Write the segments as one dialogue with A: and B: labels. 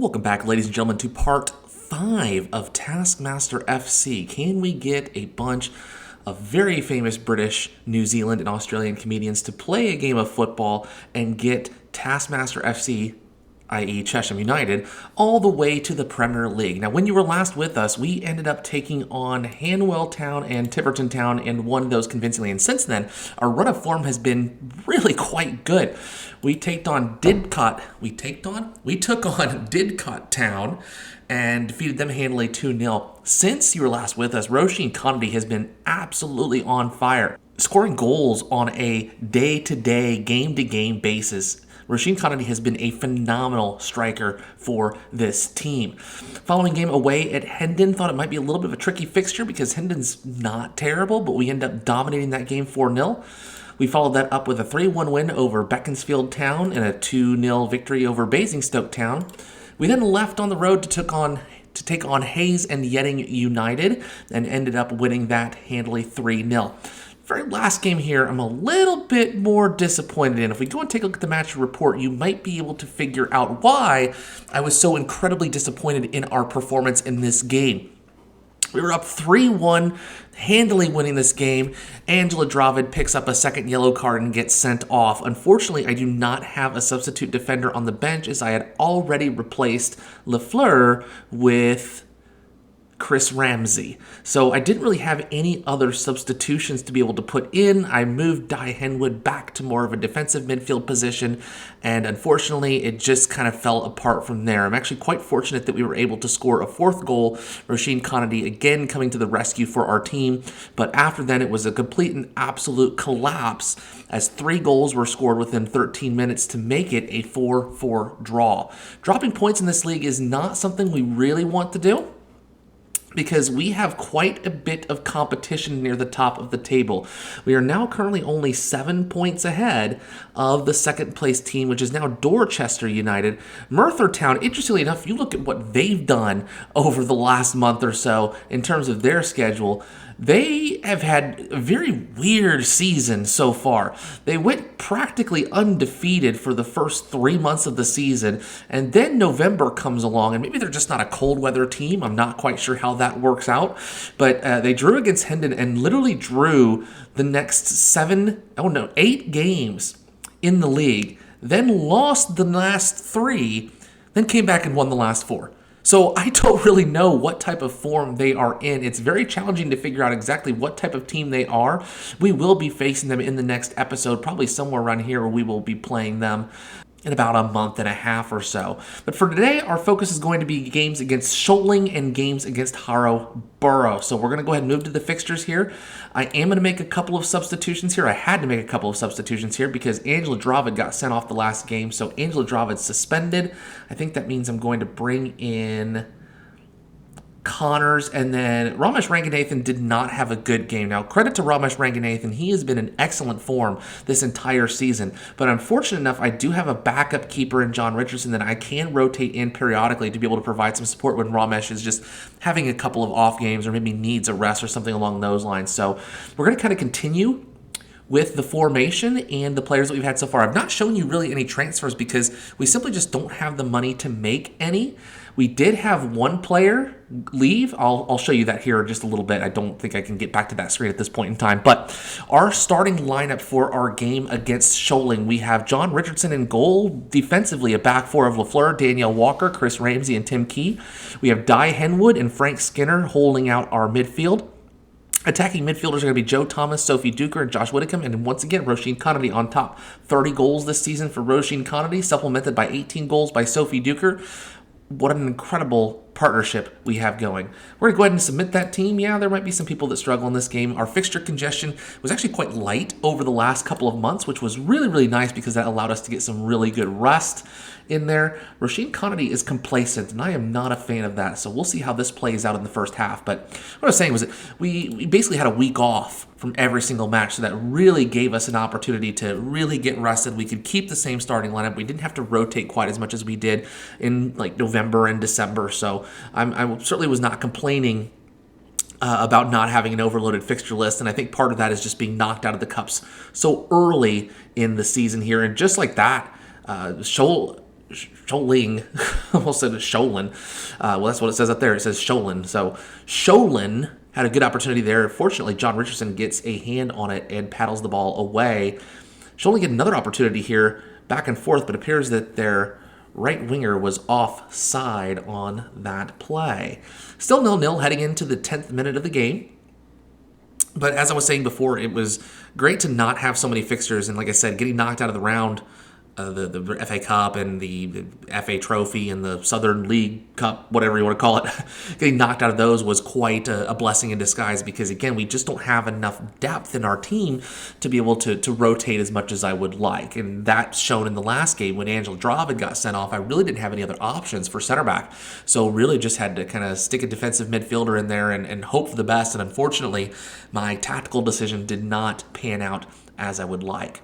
A: Welcome back, ladies and gentlemen, to part 5 of Taskmaster FC. Can we get a bunch of very famous British, New Zealand, and Australian comedians to play a game of football and get Taskmaster FC, i.e. Chesham United, all the way to the Premier League? Now, when you were last with us, we ended up taking on Hanwell Town and Tiverton Town and won those convincingly. And since then, our run of form has been really quite good. We took on Didcot Town and defeated them handily 2-0. Since you were last with us, Roisin Connolly has been absolutely on fire, scoring goals on a day-to-day, game-to-game basis. Roisin Connolly has been a phenomenal striker for this team. Following game away at Hendon, thought it might be a little bit of a tricky fixture because Hendon's not terrible, but we end up dominating that game 4-0. We followed that up with a 3-1 win over Beaconsfield Town and a 2-0 victory over Basingstoke Town. We then left on the road to take on Hayes and Yedding United and ended up winning that handily 3-0. Very last game here, I'm a little bit more disappointed in. If we go and take a look at the match report, you might be able to figure out why I was so incredibly disappointed in our performance in this game. We were up 3-1, handily winning this game. Angela Dravid picks up a second yellow card and gets sent off. Unfortunately, I do not have a substitute defender on the bench as I had already replaced Lafleur with Chris Ramsey. So I didn't really have any other substitutions to be able to put in. I moved Di Henwood back to more of a defensive midfield position, and unfortunately it just kind of fell apart from there. I'm actually quite fortunate that we were able to score a fourth goal, Roisin Connolly again coming to the rescue for our team, but after then it was a complete and absolute collapse as 3 goals were scored within 13 minutes to make it a 4-4 draw. Dropping points in this league is not something we really want to do, because we have quite a bit of competition near the top of the table. We are now currently only 7 points ahead of the second place team, which is now Dorchester United. Merthyr Town, interestingly enough, you look at what they've done over the last month or so in terms of their schedule. They have had a very weird season so far. They went practically undefeated for the first 3 months of the season, and then November comes along, and maybe they're just not a cold weather team. I'm not quite sure how that works out, but they drew against Hendon and literally drew the next 8 games in the league, then lost the last 3, then came back and won the last 4. So I don't really know what type of form they are in. It's very challenging to figure out exactly what type of team they are. We will be facing them in the next episode, probably somewhere around here where we will be playing them in about a month and a half or so. But for today, our focus is going to be games against Shoaling and games against Harrow Borough. So we're going to go ahead and move to the fixtures here. I am going to make a couple of substitutions here. I had to make a couple of substitutions here because Angela Dravid got sent off the last game. So Angela Dravid suspended. I think that means I'm going to bring in Connors, and then Ramesh Ranganathan did not have a good game. Now, credit to Ramesh Ranganathan, he has been in excellent form this entire season, but unfortunate enough, I do have a backup keeper in John Richardson that I can rotate in periodically to be able to provide some support when Ramesh is just having a couple of off games or maybe needs a rest or something along those lines. So we're going to kind of continue with the formation and the players that we've had so far. I've not shown you really any transfers because we simply just don't have the money to make any. We did have one player leave. I'll show you that here in just a little bit. I don't think I can get back to that screen at this point in time. But our starting lineup for our game against Shoaling, we have John Richardson in goal. Defensively, a back four of Lafleur, Danielle Walker, Chris Ramsey, and Tim Key. We have Di Henwood and Frank Skinner holding out our midfield. Attacking midfielders are going to be Joe Thomas, Sophie Duker, and Josh Whitcomb, and once again, Roisin Connolly on top. 30 goals this season for Roisin Connolly, supplemented by 18 goals by Sophie Duker. What an incredible partnership we have going. We're going to go ahead and submit that team. Yeah, there might be some people that struggle in this game. Our fixture congestion was actually quite light over the last couple of months, which was really, really nice because that allowed us to get some really good rest in there. Roisin Connolly is complacent, and I am not a fan of that, so we'll see how this plays out in the first half. But what I was saying was that we basically had a week off from every single match, so that really gave us an opportunity to really get rested. We could keep the same starting lineup. We didn't have to rotate quite as much as we did in like November and December, so I certainly was not complaining about not having an overloaded fixture list, and I think part of that is just being knocked out of the cups so early in the season here, and just like that, Scholing, almost said Sholin. Well, that's what it says up there. It says Sholin. So Sholin had a good opportunity there. Fortunately, John Richardson gets a hand on it and paddles the ball away. Sholin get another opportunity here, back and forth, but it appears that their right winger was offside on that play. Still 0-0 heading into the 10th minute of the game. But as I was saying before, it was great to not have so many fixtures. And like I said, getting knocked out of the round, the FA Cup and the FA Trophy and the Southern League Cup, whatever you want to call it, getting knocked out of those was quite a blessing in disguise because, again, we just don't have enough depth in our team to be able to rotate as much as I would like. And that's shown in the last game when Angel Dravid got sent off. I really didn't have any other options for center back. So really just had to kind of stick a defensive midfielder in there and hope for the best. And unfortunately, my tactical decision did not pan out as I would like.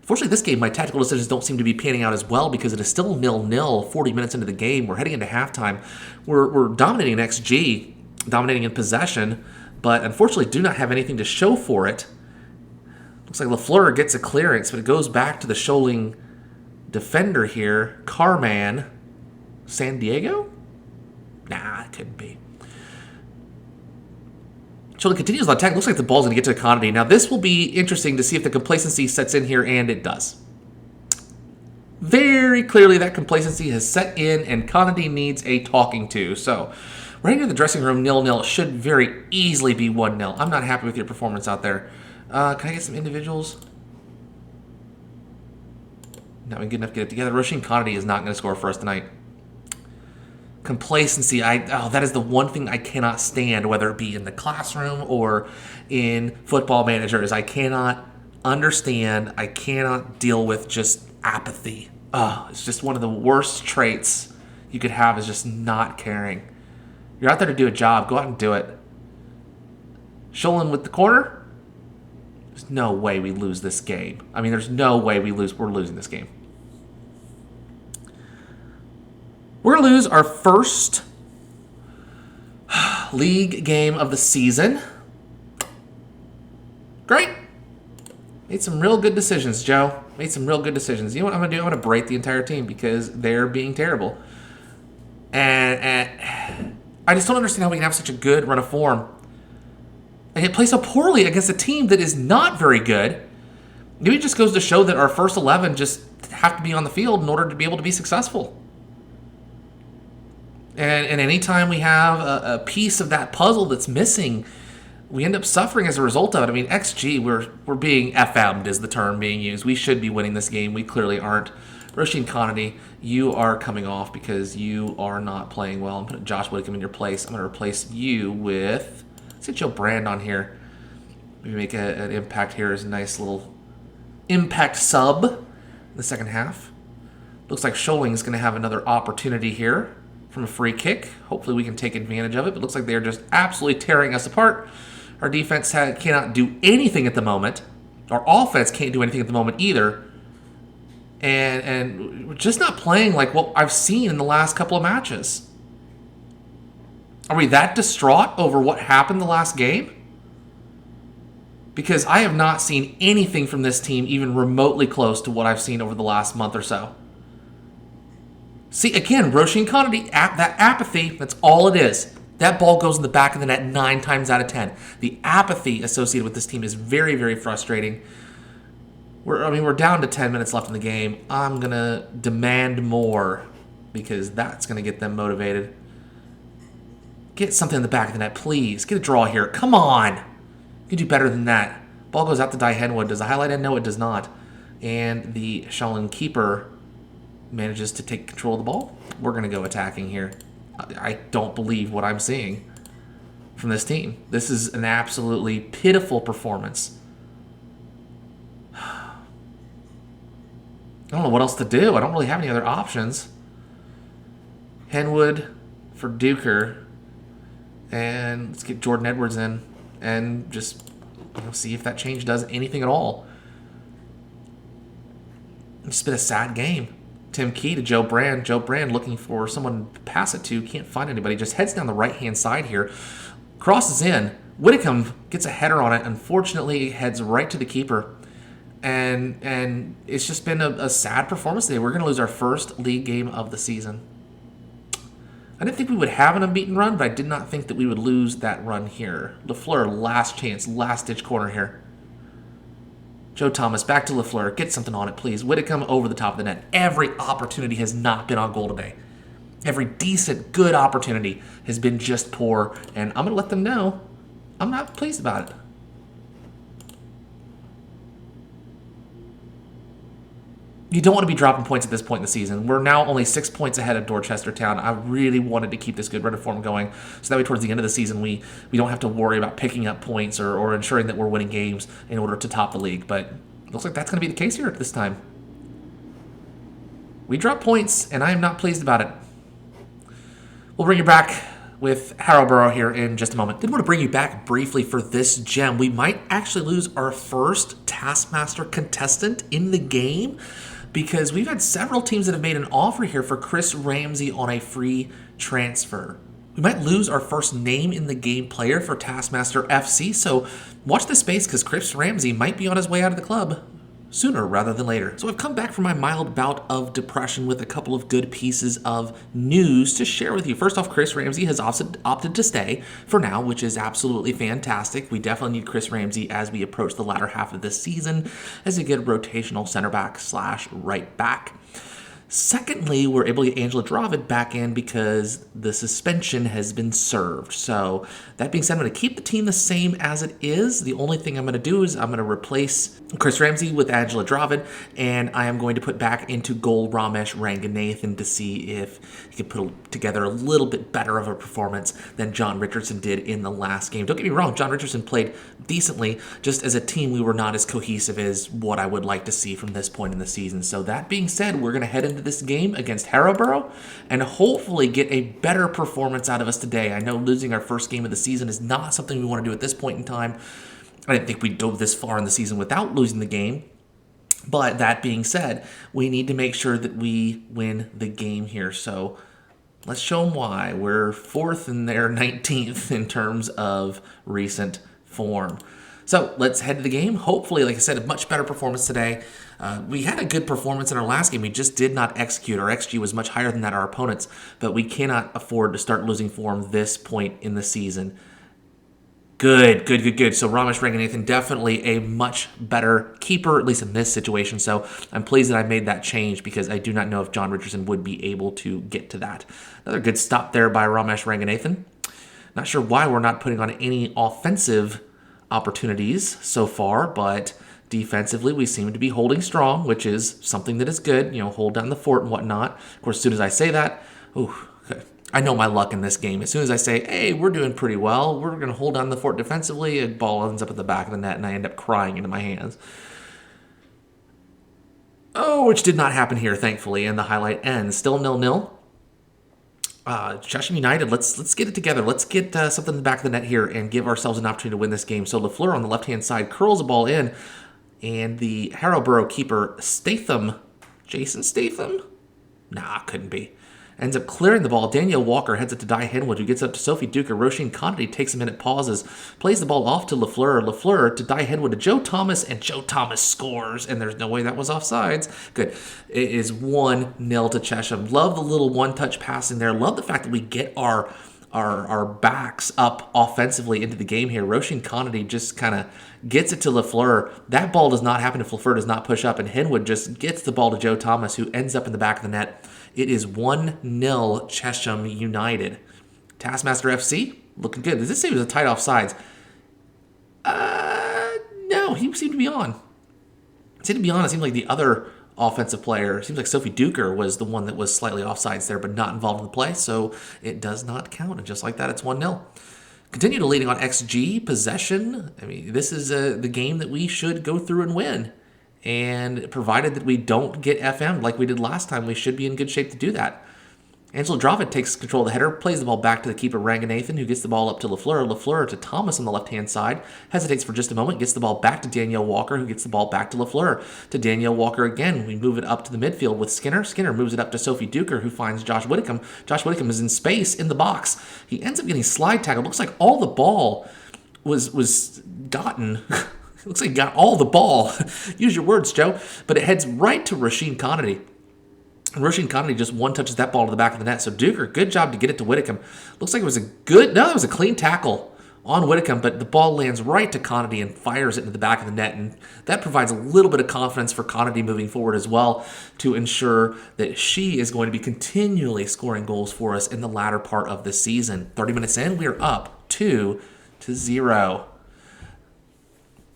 A: Fortunately, this game, my tactical decisions don't seem to be panning out as well because it is still 0-0 40 minutes into the game. We're heading into halftime. We're dominating in XG, dominating in possession, but unfortunately do not have anything to show for it. Looks like Lafleur gets a clearance, but it goes back to the Scholing defender here. Carman. San Diego? Nah, it couldn't be. Scholing continues on attack. Looks like the ball's going to get to Conity. Now, this will be interesting to see if the complacency sets in here, and it does. Very clearly, that complacency has set in, and Conity needs a talking to. So, right in the dressing room, 0-0. It should very easily be 1-0. I'm not happy with your performance out there. Can I get some individuals? Not good enough to get it together. Roisin Conity is not going to score for us tonight. Complacency, that is the one thing I cannot stand, whether it be in the classroom or in Football Manager, is I cannot understand, I cannot deal with just apathy. It's just one of the worst traits you could have, is just not caring. You're out there to do a job, go out and do it. Scholing with the corner. There's no way we lose this game. I mean, there's no way we're losing this game. We're going to lose our first league game of the season. Great. Made some real good decisions, Joe. Made some real good decisions. You know what I'm going to do? I'm going to break the entire team because they're being terrible. And I just don't understand how we can have such a good run of form and yet play so poorly against a team that is not very good. Maybe it just goes to show that our first 11 just have to be on the field in order to be able to be successful. And anytime we have a piece of that puzzle that's missing, we end up suffering as a result of it. I mean, XG, we're being FM'd is the term being used. We should be winning this game. We clearly aren't. Roisin Conity, you are coming off because you are not playing well. I'm putting Josh Whitcomb in your place. I'm going to replace you with... Let's get Joe Brand on here. Maybe make an impact here as a nice little impact sub in the second half. Looks like Scholing is going to have another opportunity here from a free kick. Hopefully we can take advantage of it, but it looks like they're just absolutely tearing us apart. Our defense cannot do anything at the moment. Our offense can't do anything at the moment either. And we're just not playing like what I've seen in the last couple of matches. Are we that distraught over what happened the last game? Because I have not seen anything from this team even remotely close to what I've seen over the last month or so. See, again, Roisin Conity, that apathy, that's all it is. That ball goes in the back of the net 9 times out of 10. The apathy associated with this team is very, very frustrating. We're down to 10 minutes left in the game. I'm going to demand more because that's going to get them motivated. Get something in the back of the net, please. Get a draw here. Come on. You can do better than that. Ball goes out to Die Henwood. Does the highlight end? No, it does not. And the Scholing keeper manages to take control of the ball. We're going to go attacking here. I don't believe what I'm seeing from this team. This is an absolutely pitiful performance. I don't know what else to do. I don't really have any other options. Henwood for Duker. And let's get Jordan Edwards in and just see if that change does anything at all. It's been a sad game. Tim Key to Joe Brand. Joe Brand looking for someone to pass it to. Can't find anybody. Just heads down the right-hand side here. Crosses in. Whitcomb gets a header on it. Unfortunately, it heads right to the keeper. And it's just been a sad performance today. We're going to lose our first league game of the season. I didn't think we would have an unbeaten run, but I did not think that we would lose that run here. Lafleur, last chance, last-ditch corner here. Joe Thomas, back to Lafleur. Get something on it, please. Whitcomb over the top of the net. Every opportunity has not been on goal today. Every decent, good opportunity has been just poor, and I'm going to let them know I'm not pleased about it. You don't want to be dropping points at this point in the season. We're now only 6 points ahead of Dorchester Town. I really wanted to keep this good run of form going, so that way towards the end of the season we don't have to worry about picking up points or ensuring that we're winning games in order to top the league. But it looks like that's going to be the case here at this time. We dropped points, and I am not pleased about it. We'll bring you back with Harrowborough here in just a moment. Did want to bring you back briefly for this gem. We might actually lose our first Taskmaster contestant in the game, because we've had several teams that have made an offer here for Chris Ramsey on a free transfer. We might lose our first name in the game player for Taskmaster FC, so watch this space because Chris Ramsey might be on his way out of the club sooner rather than later. So I've come back from my mild bout of depression with a couple of good pieces of news to share with you. First off, Chris Ramsey has opted to stay for now, which is absolutely fantastic. We definitely need Chris Ramsey as we approach the latter half of this season as a good rotational center back / right back. Secondly, we're able to get Angela Dravid back in because the suspension has been served. So that being said, I'm going to keep the team the same as it is. The only thing I'm going to do is I'm going to replace Chris Ramsey with Angela Dravid, and I am going to put back into goal Ramesh Ranganathan to see if he can put together a little bit better of a performance than John Richardson did in the last game. Don't get me wrong, John Richardson played decently. Just as a team, we were not as cohesive as what I would like to see from this point in the season. So that being said, we're going to head into this game against Harrowborough and hopefully get a better performance out of us today. I know losing our first game of the season is not something we want to do at this point in time. I didn't think we'd go this far in the season without losing the game. But that being said, we need to make sure that we win the game here. So let's show them why. We're 4th and they're 19th in terms of recent form. So let's head to the game. Hopefully, like I said, a much better performance today. We had a good performance in our last game. We just did not execute. Our XG was much higher than that, our opponents, but we cannot afford to start losing form this point in the season. Good. So Ramesh Ranganathan, definitely a much better keeper, at least in this situation. So I'm pleased that I made that change because I do not know if John Richardson would be able to get to that. Another good stop there by Ramesh Ranganathan. Not sure why we're not putting on any offensive opportunities so far, but defensively we seem to be holding strong, which is something that is good. You know, hold down the fort and whatnot. Of course, as soon as I say that, I know my luck in this game. As soon as I say, hey, we're doing pretty well, we're going to hold down the fort defensively, a ball ends up at the back of the net, and I end up crying into my hands. Oh, which did not happen here, thankfully, and the highlight ends. Still 0-0. Chesham United, let's get it together. Let's get something in the back of the net here and give ourselves an opportunity to win this game. So Lafleur on the left-hand side curls the ball in, and the Harrowborough keeper, Jason Statham? Nah, couldn't be. Ends up clearing the ball. Danielle Walker heads it to Di Henwood, who gets up to Sophie Duker. Roisin Conity takes a minute, pauses, plays the ball off to Lafleur. Lafleur to Di Henwood to Joe Thomas, and Joe Thomas scores, and there's no way that was offsides. Good. It is 1-0 to Chesham. Love the little one-touch passing there. Love the fact that we get our backs up offensively into the game here. Roisin Conity just kind of gets it to Lafleur. That ball does not happen if Lafleur does not push up, and Henwood just gets the ball to Joe Thomas, who ends up in the back of the net. It is 1-0 Chesham United. Taskmaster FC, looking good. Does this say it was a tight offsides? No, he seemed to be on. It seemed like the other offensive player, it seems like Sophie Duker was the one that was slightly offsides there, but not involved in the play, so it does not count. And just like that, it's 1-0. Continue to leading on XG, possession. I mean, this is the game that we should go through and win. And provided that we don't get FM like we did last time, we should be in good shape to do that. Angela Dravid takes control of the header, plays the ball back to the keeper Ranganathan, who gets the ball up to Lafleur. Lafleur to Thomas on the left-hand side, hesitates for just a moment, gets the ball back to Danielle Walker, who gets the ball back to Lafleur. To Danielle Walker again, we move it up to the midfield with Skinner. Skinner moves it up to Sophie Duker, who finds Josh Whitcomb. Josh Whitcomb is in space in the box. He ends up getting slide tackled. Looks like all the ball was gotten Looks like he got all the ball. Use your words, Joe. But it heads right to Rasheen Connolly. And Rasheen Connolly just one touches that ball to the back of the net. So Duker, good job to get it to Whitcomb. Looks like it was it was a clean tackle on Whitcomb, but the ball lands right to Connolly and fires it into the back of the net. And that provides a little bit of confidence for Connolly moving forward as well to ensure that she is going to be continually scoring goals for us in the latter part of the season. 30 minutes in, we are up 2-0.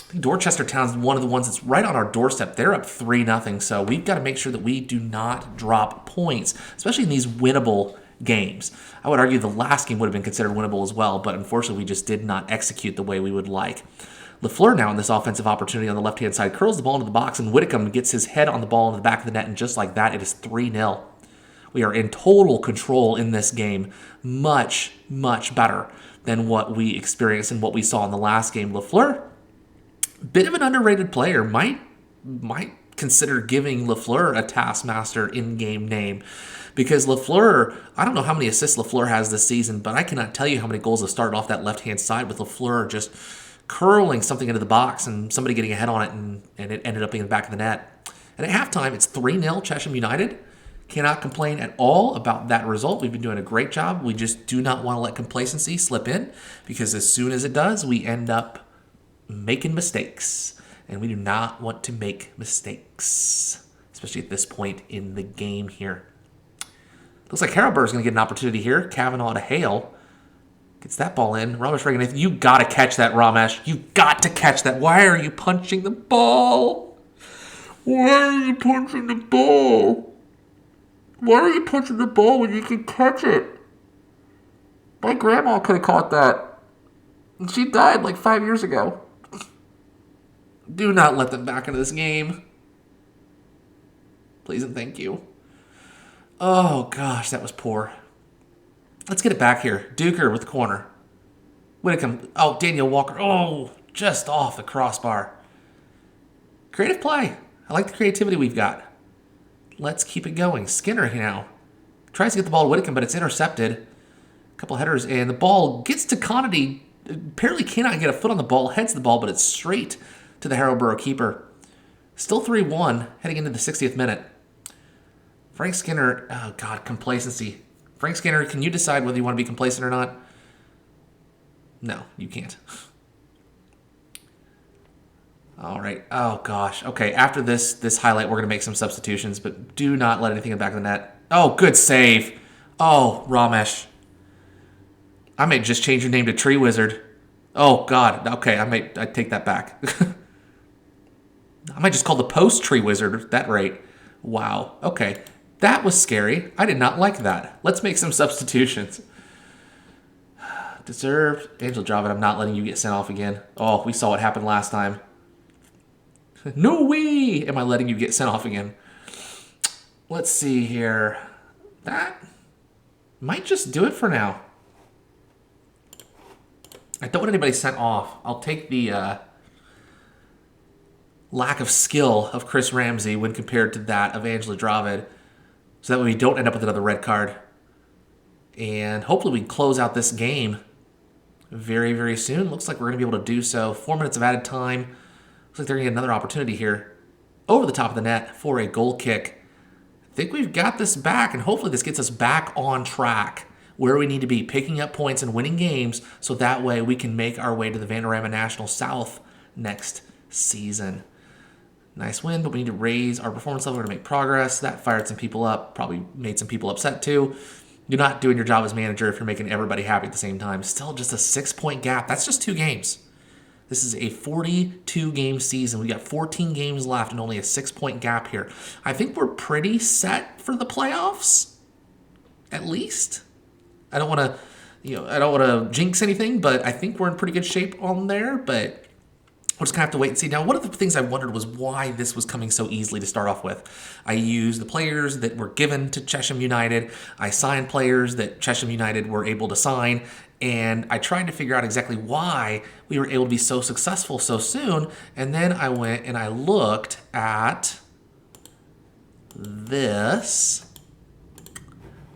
A: I think Dorchester Town's one of the ones that's right on our doorstep. They're up 3-0, so we've got to make sure that we do not drop points, especially in these winnable games. I would argue the last game would have been considered winnable as well, but unfortunately we just did not execute the way we would like. LaFleur now in this offensive opportunity on the left-hand side curls the ball into the box, and Whitcomb gets his head on the ball in the back of the net, and just like that, it is 3-0. We are in total control in this game, much, much better than what we experienced and what we saw in the last game. LaFleur, bit of an underrated player, might consider giving LaFleur a Taskmaster in-game name, because LaFleur, I don't know how many assists LaFleur has this season, but I cannot tell you how many goals have started off that left-hand side with LaFleur just curling something into the box and somebody getting a head on it, and it ended up being in the back of the net. And at halftime, it's 3-0 Chesham United. Cannot complain at all about that result. We've been doing a great job. We just do not want to let complacency slip in, because as soon as it does, we end up making mistakes. And we do not want to make mistakes, especially at this point in the game here. Looks like Harrowburg's going to get an opportunity here. Kavanaugh to Hale. Gets that ball in. Ramesh Reagan, you got to catch that, Ramesh. You got to catch that. Why are you punching the ball? Why are you punching the ball? Why are you punching the ball when you can catch it? My grandma could have caught that. And she died like 5 years ago. Do not let them back into this game. Please and thank you. Oh, gosh, that was poor. Let's get it back here. Duker with the corner. Whitcomb. Oh, Daniel Walker. Oh, just off the crossbar. Creative play. I like the creativity we've got. Let's keep it going. Skinner now tries to get the ball to Whitcomb, but it's intercepted. A couple headers, and the ball gets to Connolly. Apparently cannot get a foot on the ball. Heads the ball, but it's straight to the Harrowborough keeper. Still 3-1 heading into the 60th minute. Frank Skinner, oh God, complacency. Frank Skinner, can you decide whether you want to be complacent or not? No, you can't. All right. Oh, gosh. Okay, after this highlight, we're going to make some substitutions, but do not let anything in the back of the net. Oh, good save. Oh, Ramesh. I might just change your name to Tree Wizard. Oh, God. Okay, I take that back. I might just call the post Tree Wizard at that rate. Wow. Okay. That was scary. I did not like that. Let's make some substitutions. Deserved. Angel Javid, I'm not letting you get sent off again. Oh, we saw what happened last time. No way am I letting you get sent off again. Let's see here. That might just do it for now. I don't want anybody sent off. I'll take the lack of skill of Chris Ramsey when compared to that of Angela Dravid, so that way we don't end up with another red card. And hopefully we can close out this game very, very soon. Looks like we're going to be able to do so. 4 minutes of added time. Looks like they're going to get another opportunity here over the top of the net for a goal kick. I think we've got this back, and hopefully this gets us back on track where we need to be, picking up points and winning games, so that way we can make our way to the Vanderama National South next season. Nice win, but we need to raise our performance level to make progress. That fired some people up, probably made some people upset too. You're not doing your job as manager if you're making everybody happy at the same time. Still just a 6-point gap. That's just 2 games. This is a 42-game season. We got 14 games left and only a 6-point gap here. I think we're pretty set for the playoffs, at least. I don't want to jinx anything, but I think we're in pretty good shape on there. But we're just going to have to wait and see. Now, one of the things I wondered was why this was coming so easily to start off with. I used the players that were given to Chesham United. I signed players that Chesham United were able to sign. And I tried to figure out exactly why we were able to be so successful so soon. And then I went and I looked at this.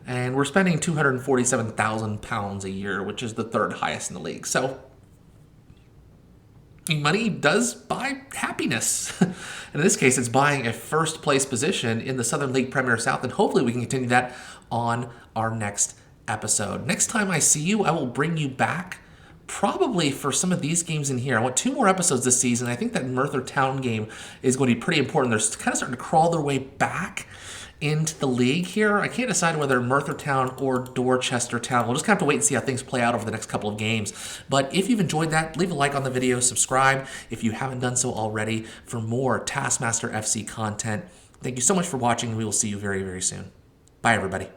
A: And we're spending £247,000 a year, which is the 3rd highest in the league. So Money does buy happiness. And in this case, it's buying a first place position in the Southern League Premier South, and hopefully we can continue that on our next episode. Next time I see you, I will bring you back probably for some of these games in here. I want 2 more episodes this season. I think that Merthyr Town game is going to be pretty important. They're kind of starting to crawl their way back into the league here. I can't decide whether Merthyr Town or Dorchester Town. We'll just kind of have to wait and see how things play out over the next couple of games. But if you've enjoyed that, leave a like on the video, subscribe if you haven't done so already for more Taskmaster FC content. Thank you so much for watching, and we will see you very, very soon. Bye, everybody.